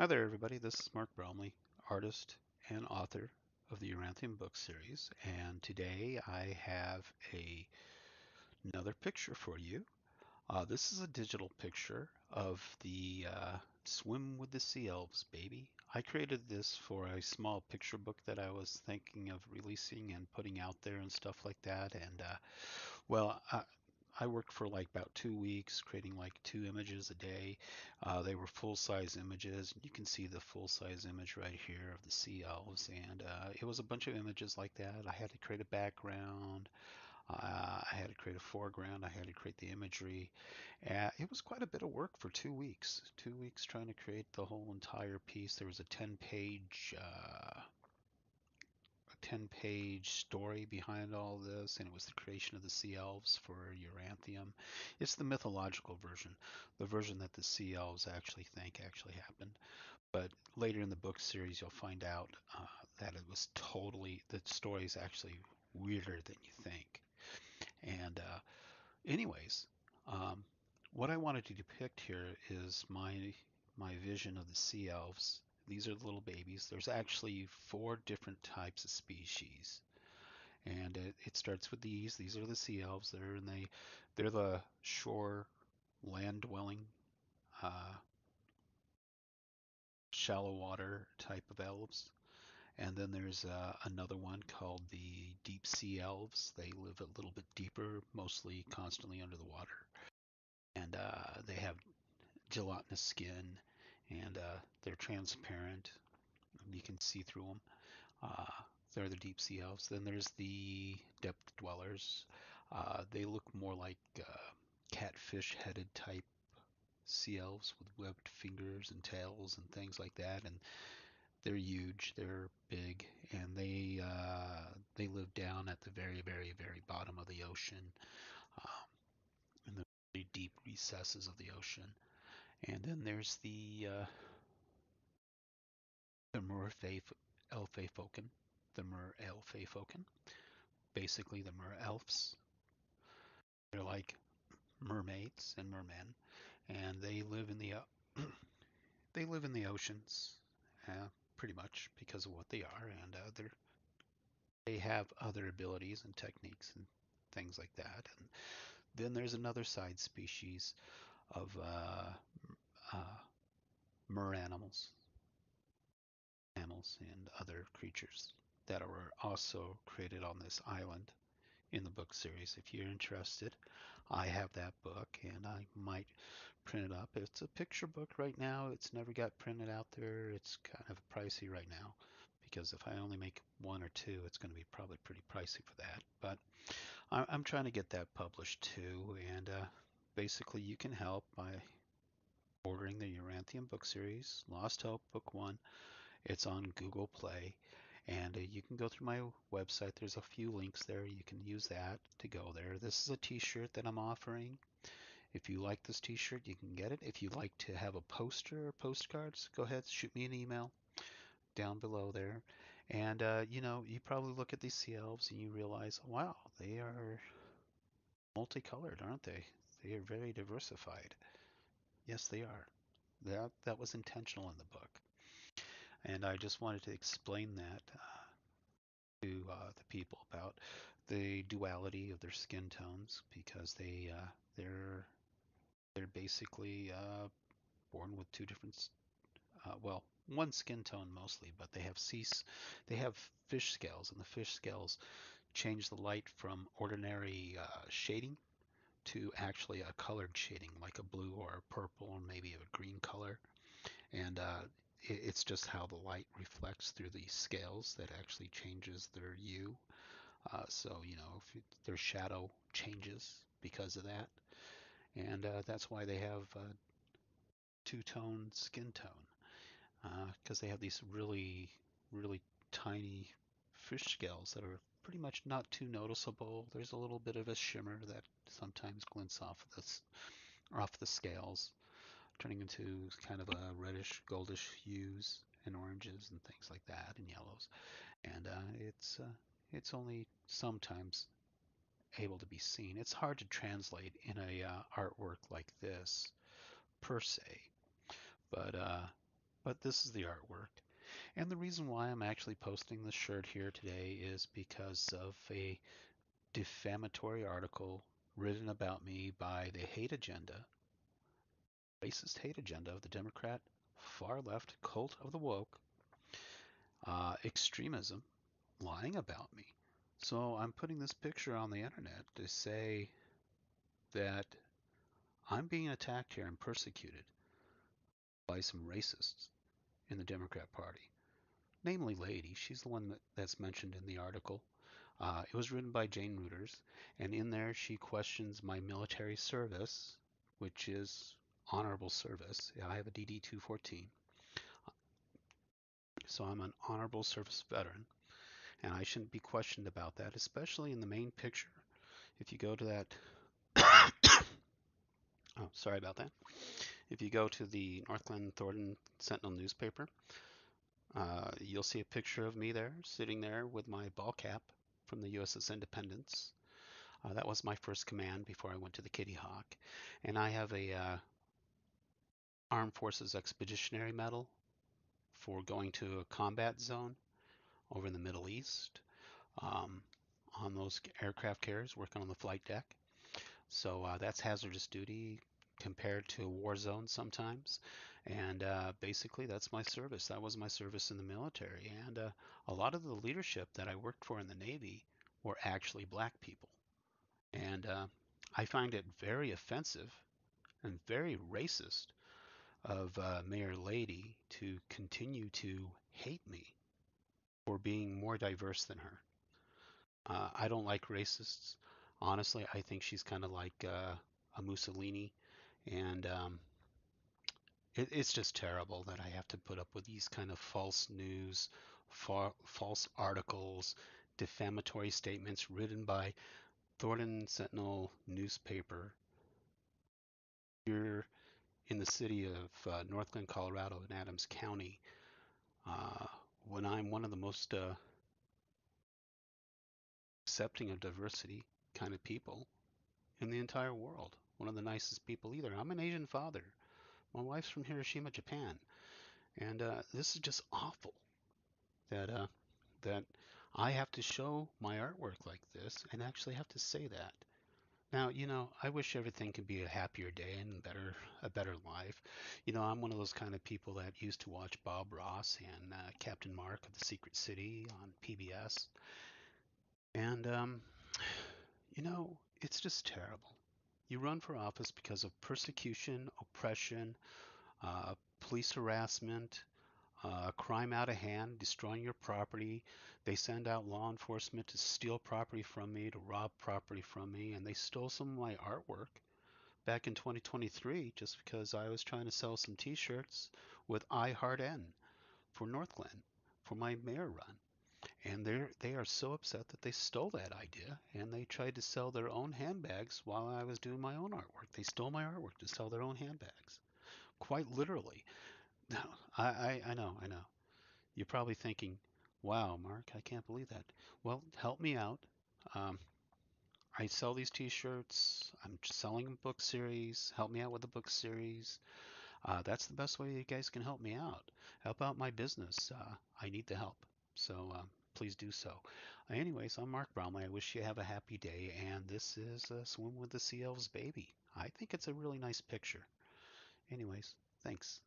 Hi there, everybody. This is Mark Bromley, artist and author of the Yoranthium book series, and today I have another picture for you. This is a digital picture of the Swim with the Sea Elves Baby. I created this for a small picture book that I was thinking of releasing and putting out there and stuff like that, and well, I worked for like about 2 weeks, creating like 2 images a day. They were full-size images. You can see the full-size image right here of the sea elves, and it was a bunch of images like that. I had to create a background. I had to create a foreground. I had to create the imagery. It was quite a bit of work for 2 weeks. 2 weeks trying to create the whole entire piece. There was a 10-page story behind all this, and it was the creation of the sea elves for Yoranthium. It's the mythological version, the version that the sea elves actually think actually happened. But later in the book series, you'll find out that it was totally, the story is actually weirder than you think. And anyways, um, what I wanted to depict here is my vision of the sea elves. These are the little babies. There's actually four different types of species, and it starts with these. These are the sea elves. They're the shore, land-dwelling, uh, shallow water type of elves. And then there's another one called the deep sea elves. They live a little bit deeper, mostly constantly under the water, and they have gelatinous skin, and they're transparent. You can see through them. Uh, they're the deep sea elves. Then there's the depth dwellers. They look more like catfish-headed type sea elves with webbed fingers and tails and things like that. And they're huge. They're big, and they live down at the very, very, very bottom of the ocean, um, in the really deep recesses of the ocean. And then there's the Merelfafolken, the Merelfafolken, basically the Merelfs. They're like mermaids and mermen, and they live in the they live in the oceans, pretty much because of what they are, and they have other abilities and techniques and things like that. And then there's another side species of uh, mer animals, and other creatures that are also created on this island in the book series. If you're interested, I have that book and I might print it up. It's a picture book right now. It's never got printed out there. It's kind of pricey right now because if I only make one or two, it's going to be probably pretty pricey for that. But I'm trying to get that published too. And basically, you can help by ordering the Uranthium book series, Lost Hope Book 1. It's on Google Play. And you can go through my website. There's a few links there. You can use that to go there. This is a t-shirt that I'm offering. If you like this t-shirt, you can get it. If you'd like to have a poster or postcards, go ahead, shoot me an email down below there. And you probably look at these sea elves and you realize, wow, they are multicolored, aren't they? They are very diversified. Yes, they are. That was intentional in the book. And I just wanted to explain that to the people about the duality of their skin tones because they're they're basically born with two different well, one skin tone mostly, but they have fish scales, and the fish scales change the light from ordinary shading to actually a colored shading, like a blue or a purple or maybe a green color. And it's just how the light reflects through these scales that actually changes their hue. So, if their shadow changes because of that. And that's why they have two-tone skin tone, because they have these really, really tiny fish scales that are pretty much not too noticeable. There's a little bit of a shimmer that sometimes glints off the scales, turning into kind of a reddish, goldish hues and oranges and things like that, and yellows. And it's only sometimes able to be seen. It's hard to translate in a artwork like this per se, but but this is the artwork. And the reason why I'm actually posting this shirt here today is because of a defamatory article written about me by the hate agenda, racist hate agenda of the Democrat far left cult of the woke, extremism, lying about me. So I'm putting this picture on the internet to say that I'm being attacked here and persecuted by some racists in the Democrat Party, namely Lady. She's the one that's mentioned in the article. It was written by Jane Reuters, and in there she questions my military service, which is honorable service. I have a DD-214, so I'm an honorable service veteran, and I shouldn't be questioned about that, especially in the main picture. If you go to that, oh, sorry about that. If you go to the Northland Thornton Sentinel newspaper, you'll see a picture of me there, sitting there with my ball cap from the USS Independence. That was my first command before I went to the Kitty Hawk. And I have a Armed Forces Expeditionary Medal for going to a combat zone over in the Middle East um, on those aircraft carriers working on the flight deck. So that's hazardous duty compared to a war zone sometimes. And basically, that's my service. That was my service in the military. And a lot of the leadership that I worked for in the Navy were actually black people. And I find it very offensive and very racist of Mayor Lady to continue to hate me for being more diverse than her. I don't like racists. Honestly, I think she's kind of like a Mussolini, and it's just terrible that I have to put up with these kind of false news, false articles, defamatory statements written by Thornton Sentinel newspaper here in the city of Northland, Colorado, in Adams County, uh, when I'm one of the most accepting of diversity kind of people in the entire world. One of the nicest people either. I'm an Asian father. My wife's from Hiroshima, Japan, and this is just awful that that I have to show my artwork like this and actually have to say that. Now, I wish everything could be a happier day and a better life. I'm one of those kind of people that used to watch Bob Ross and Captain Mark of the Secret City on PBS, and it's just terrible. You run for office because of persecution, oppression, police harassment, crime out of hand, destroying your property. They send out law enforcement to steal property from me, to rob property from me, and they stole some of my artwork back in 2023 just because I was trying to sell some t-shirts with I Heart N for Northland for my mayor run. And they are so upset that they stole that idea and they tried to sell their own handbags while I was doing my own artwork. They stole my artwork to sell their own handbags. Quite literally. Now, I know. You're probably thinking, wow, Mark, I can't believe that. Well, help me out. Um, I sell these t-shirts. I'm selling a book series. Help me out with the book series. That's the best way you guys can help me out. Help out my business. I need the help. So please do so. Anyways, I'm Mark Bromley. I wish you have a happy day. And this is Swim with the Sea Elves Baby. I think it's a really nice picture. Anyways, thanks.